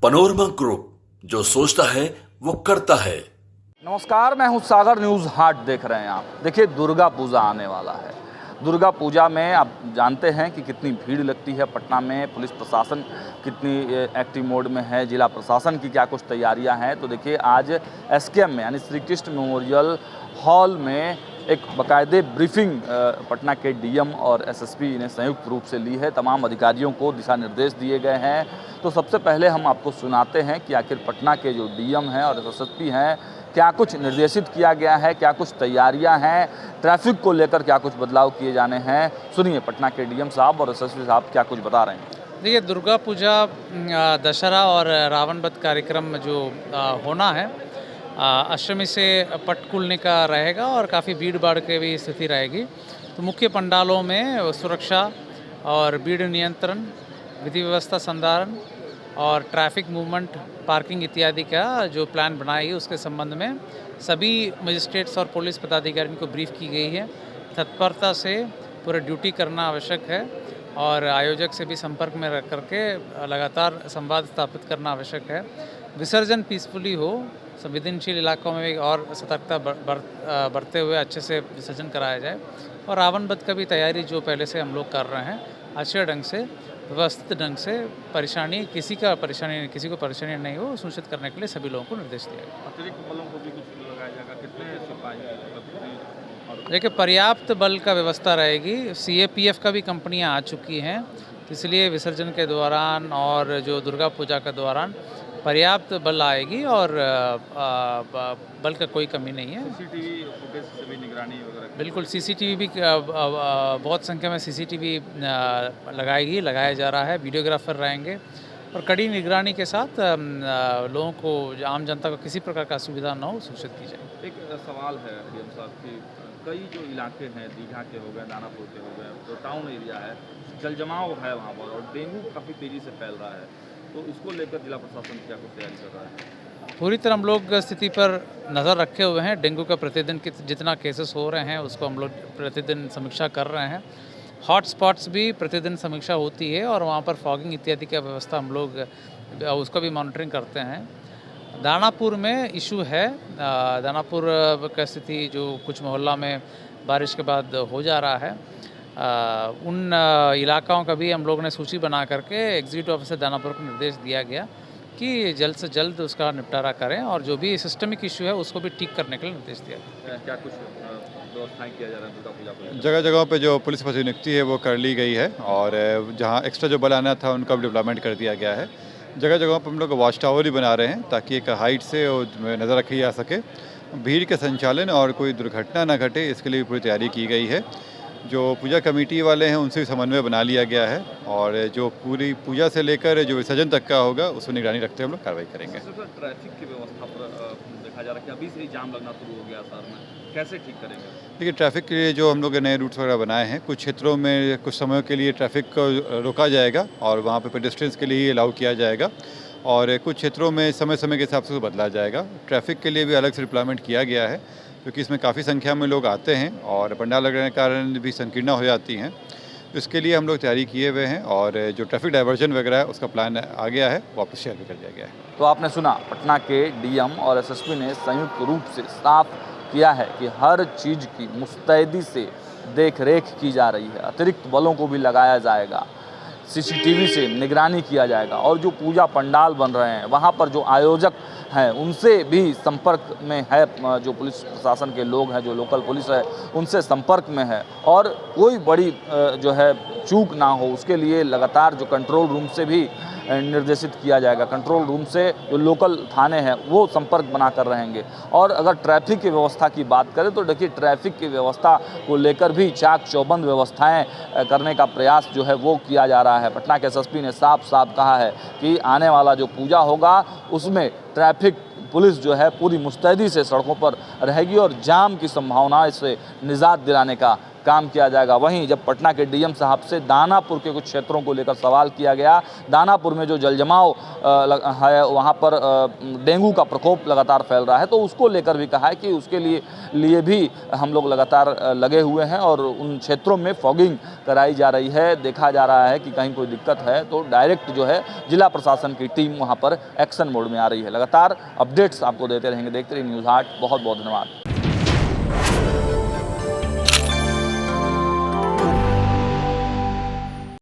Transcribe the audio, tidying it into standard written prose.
Panorama group, जो सोचता है वो करता है। नमस्कार, मैं हूं सागर। न्यूज़ हाट देख रहे हैं आप। देखिए, दुर्गा पूजा आने वाला है। दुर्गा पूजा में आप जानते हैं कि कितनी भीड़ लगती है पटना में। पुलिस प्रशासन कितनी एक्टिव मोड में है, जिला प्रशासन की क्या कुछ तैयारियां हैं। तो देखिए, आज एसकेएम में यानी श्री कृष्ण मेमोरियल हॉल में एक बाकायदे ब्रीफिंग पटना के डीएम और एसएसपी ने संयुक्त रूप से ली है। तमाम अधिकारियों को दिशा निर्देश दिए गए हैं। तो सबसे पहले हम आपको सुनाते हैं कि आखिर पटना के जो डीएम हैं और एसएसपी हैं, क्या कुछ निर्देशित किया गया है, क्या कुछ तैयारियां हैं, ट्रैफिक को लेकर क्या कुछ बदलाव किए जाने हैं। सुनिए पटना के डीएम साहब और एसएसपी साहब क्या कुछ बता रहे हैं। देखिए, दुर्गा पूजा, दशहरा और रावण वध कार्यक्रम जो होना है, अष्टमी से पट खुलने का रहेगा और काफ़ी भीड़ भाड़ की भी स्थिति रहेगी। तो मुख्य पंडालों में सुरक्षा और भीड़ नियंत्रण, विधि व्यवस्था संधारण और ट्रैफिक मूवमेंट, पार्किंग इत्यादि का जो प्लान बनाई उसके संबंध में सभी मजिस्ट्रेट्स और पुलिस पदाधिकारियों को ब्रीफ की गई है। तत्परता से पूरा ड्यूटी करना आवश्यक है और आयोजक से भी संपर्क में रख करके लगातार संवाद स्थापित करना आवश्यक है। विसर्जन पीसफुली हो, संवेदनशील इलाकों में भी और सतर्कता बरतते हुए अच्छे से विसर्जन कराया जाए। और रावण वध का भी तैयारी जो पहले से हम लोग कर रहे हैं, अच्छे ढंग से, व्यवस्थित ढंग से, किसी को परेशानी नहीं हो, सुनिश्चित करने के लिए सभी लोगों को निर्देश दिया गया। अतिरिक्त बलों को भी कुछ लगाया जाएगा? कितने सिपाही? देखिए, पर्याप्त बल का व्यवस्था रहेगी। सीएपीएफ का भी कंपनियां आ चुकी हैं, इसलिए विसर्जन के दौरान और जो दुर्गा पूजा के दौरान पर्याप्त बल आएगी और बल का कोई कमी नहीं है। सीसीटीवी फुटेज से भी निगरानी वगैरह? बिल्कुल, सीसीटीवी भी बहुत संख्या में सीसीटीवी लगाया जा रहा है। वीडियोग्राफर रहेंगे और कड़ी निगरानी के साथ लोगों को, आम जनता को किसी प्रकार का असुविधा न हो, सूचित की जाए। एक सवाल है डीएम साहब की, कई जो इलाके हैं, दीघा के हो गए, दानापुर के हो गए, तो टाउन एरिया है, जल जमाव है वहाँ पर और डेंगू काफ़ी तेज़ी से फैल रहा है। तो इसको लेकर जिला प्रशासन क्या कुछ तैयारी कर रहा है? पूरी तरह हम लोग स्थिति पर नज़र रखे हुए हैं। डेंगू का प्रतिदिन जितना केसेस हो रहे हैं उसको हम लोग प्रतिदिन समीक्षा कर रहे हैं। हॉट स्पॉट्स भी प्रतिदिन समीक्षा होती है और वहाँ पर फॉगिंग इत्यादि का व्यवस्था हम लोग उसका भी मॉनिटरिंग करते हैं। दानापुर में इशू है। दानापुर का स्थिति जो कुछ मोहल्ला में बारिश के बाद हो जा रहा है, उन इलाकाओं का भी हम लोगों ने सूची बना करके एग्जीक्यूटिव ऑफिसर दानापुर को निर्देश दिया गया कि जल्द से जल्द उसका निपटारा करें और जो भी सिस्टमिक इशू है उसको भी ठीक करने के लिए निर्देश दिया गया। क्या कुछ व्यवस्थाएं किया जा रहा है दुर्गा पूजा को? जगह जगहों पे जो पुलिस नियुक्ति है वो कर ली गई है और जहाँ एक्स्ट्रा जो बल आना था उनका भी डेवलपमेंट कर दिया गया है। जगह जगहों पर हम लोग वॉच टावर ही बना रहे हैं ताकि एक हाइट से नज़र रखी जा सके, भीड़ के संचालन और कोई दुर्घटना ना घटे, इसके लिए पूरी तैयारी की गई है। जो पूजा कमेटी वाले हैं उनसे समन्वय बना लिया गया है और जो पूरी पूजा से लेकर जो विसर्जन तक का होगा उसको निगरानी रखते हुए हम लोग कार्रवाई करेंगे। ट्रैफिक की व्यवस्था पर देखा जा रहा है कि अभी से ही जाम लगना शुरू हो गया शहर में, कैसे ठीक करेंगे? देखिए, ट्रैफिक के लिए जो हम लोग नए रूट्स वगैरह बनाए हैं, कुछ क्षेत्रों में कुछ समय के लिए ट्रैफिक को रोका जाएगा और वहाँ पे पेडेस्ट्रियंस के लिए ही अलाउ किया जाएगा और कुछ क्षेत्रों में समय समय के हिसाब से बदला जाएगा। ट्रैफिक के लिए भी अलग से डिप्लॉयमेंट किया गया है क्योंकि इसमें काफ़ी संख्या में लोग आते हैं और पंडाल लगने के कारण भी संकीर्णा हो जाती हैं। तो इसके लिए हम लोग तैयारी किए हुए हैं और जो ट्रैफिक डाइवर्जन वगैरह है उसका प्लान आ गया है, वापस शेयर भी कर दिया गया है। तो आपने सुना, पटना के डीएम और एसएसपी ने संयुक्त रूप से साफ किया है कि हर चीज़ की मुस्तैदी से देख रेख की जा रही है। अतिरिक्त बलों को भी लगाया जाएगा, सीसीटीवी से निगरानी किया जाएगा और जो पूजा पंडाल बन रहे हैं वहाँ पर जो आयोजक हैं उनसे भी संपर्क में है, जो पुलिस प्रशासन के लोग हैं, जो लोकल पुलिस है उनसे संपर्क में है और कोई बड़ी जो है चूक ना हो उसके लिए लगातार जो कंट्रोल रूम से भी निर्देशित किया जाएगा। कंट्रोल रूम से जो लोकल थाने हैं वो संपर्क बनाकर रहेंगे। और अगर ट्रैफिक की व्यवस्था की बात करें तो देखिए, ट्रैफिक की व्यवस्था को लेकर भी चाक चौबंद व्यवस्थाएं करने का प्रयास जो है वो किया जा रहा है। पटना के एसएसपी ने साफ साफ कहा है कि आने वाला जो पूजा होगा उसमें ट्रैफिक पुलिस जो है पूरी मुस्तैदी से सड़कों पर रहेगी और जाम की संभावना से निजात दिलाने का काम किया जाएगा। वहीं जब पटना के डीएम साहब से दानापुर के कुछ क्षेत्रों को लेकर सवाल किया गया, दानापुर में जो जलजमाव है वहाँ पर डेंगू का प्रकोप लगातार फैल रहा है, तो उसको लेकर भी कहा है कि उसके लिए भी हम लोग लगातार लगे हुए हैं और उन क्षेत्रों में फॉगिंग कराई जा रही है। देखा जा रहा है कि कहीं कोई दिक्कत है तो डायरेक्ट जो है जिला प्रशासन की टीम वहाँ पर एक्शन मोड में आ रही है। लगातार अपडेट्स आपको देते रहेंगे। देखते रहिए न्यूज़ 8। बहुत बहुत धन्यवाद।